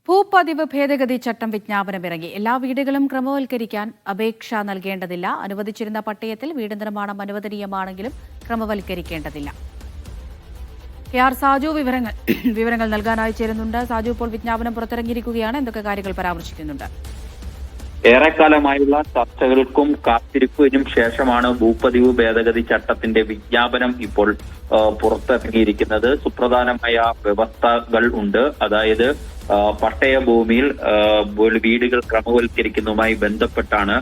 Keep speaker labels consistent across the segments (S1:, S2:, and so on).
S1: ഭൂപതിവ് ഭേദഗതി ചട്ടം വിജ്ഞാപനമിറങ്ങി. എല്ലാ വീടുകളും ക്രമവൽക്കരിക്കാൻ അപേക്ഷ നൽകേണ്ടതില്ല. അനുവദിച്ചിരുന്ന പട്ടയത്തിൽ വീട് നിർമ്മാണം അനുവദനീയമാണെങ്കിലും ക്രമവൽക്കരിക്കേണ്ടതില്ല. KR സാജു വിവരങ്ങൾ നൽകാനായി ചേരുന്നുണ്ട്. സാജു, ഇപ്പോൾ വിജ്ഞാപനം പുറത്തിറങ്ങിയിരിക്കുകയാണ്. എന്തൊക്കെ കാര്യങ്ങൾ പരാമർശിക്കുന്നുണ്ട്?
S2: ഏറെക്കാലമായുള്ള ചർച്ചകൾക്കും കാത്തിരിപ്പിനും ശേഷമാണ് ഭൂപതിവ് ഭേദഗതി ചട്ടത്തിന്റെ വിജ്ഞാപനം ഇപ്പോൾ പുറത്തിറങ്ങിയിരിക്കുന്നത്. സുപ്രധാനമായ വ്യവസ്ഥകൾ ഉണ്ട്. അതായത് പട്ടയഭൂമിയിൽ വീടുകൾ ക്രമവൽക്കരിക്കുന്നതുമായി ബന്ധപ്പെട്ടാണ്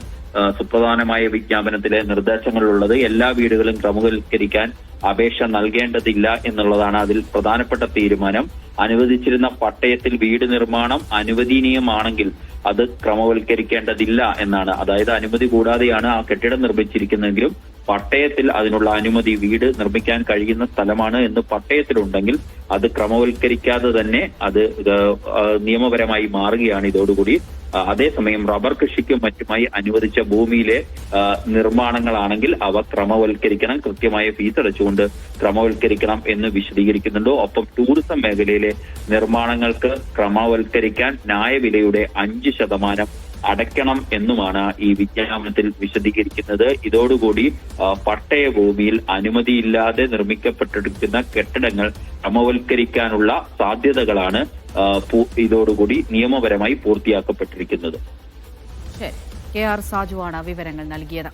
S2: സുപ്രധാനമായ വിജ്ഞാപനത്തിലെ നിർദ്ദേശങ്ങളുള്ളത്. എല്ലാ വീടുകളും ക്രമവൽക്കരിക്കാൻ അപേക്ഷ നൽകേണ്ടതില്ല എന്നുള്ളതാണ് അതിൽ പ്രധാനപ്പെട്ട തീരുമാനം. അനുവദിച്ചിരുന്ന പട്ടയത്തിൽ വീട് നിർമ്മാണം അനുവദനീയമാണെങ്കിൽ അത് ക്രമവൽക്കരിക്കേണ്ടതില്ല എന്നാണ്. അതായത് അനുമതി കൂടാതെയാണ് ആ കെട്ടിടം നിർമ്മിച്ചിരിക്കുന്നതെങ്കിലും പട്ടയത്തിൽ അതിനുള്ള അനുമതി, വീട് നിർമ്മിക്കാൻ കഴിയുന്ന സ്ഥലമാണ് എന്ന് പട്ടയത്തിലുണ്ടെങ്കിൽ അത് ക്രമവൽക്കരിക്കാതെ തന്നെ അത് നിയമപരമായി മാറുകയാണ് ഇതോടുകൂടി. അതേസമയം റബ്ബർ കൃഷിക്കും മറ്റുമായി അനുവദിച്ച ഭൂമിയിലെ നിർമ്മാണങ്ങളാണെങ്കിൽ അവ ക്രമവൽക്കരിക്കണം, കൃത്യമായ ഫീസ് അടച്ചുകൊണ്ട് ക്രമവൽക്കരിക്കണം എന്ന് വിശദീകരിക്കുന്നുണ്ട്. ഒപ്പം ടൂറിസം മേഖലയിലെ നിർമ്മാണങ്ങൾക്ക് ക്രമവൽക്കരിക്കാൻ ന്യായവിലയുടെ 5% അടയ്ക്കണം എന്നുമാണ് ഈ വിജ്ഞാപനത്തിൽ വിശദീകരിക്കുന്നത്. ഇതോടുകൂടി പട്ടയഭൂമിയിൽ അനുമതിയില്ലാതെ നിർമ്മിക്കപ്പെട്ടിരിക്കുന്ന കെട്ടിടങ്ങൾ ക്രമവൽക്കരിക്കാനുള്ള സാധ്യതകളാണ് ഇതോടുകൂടി നിയമപരമായി പൂർത്തിയാക്കപ്പെട്ടിരിക്കുന്നത്.
S1: KR സാജുവാണ് വിവരങ്ങൾ നൽകിയത്.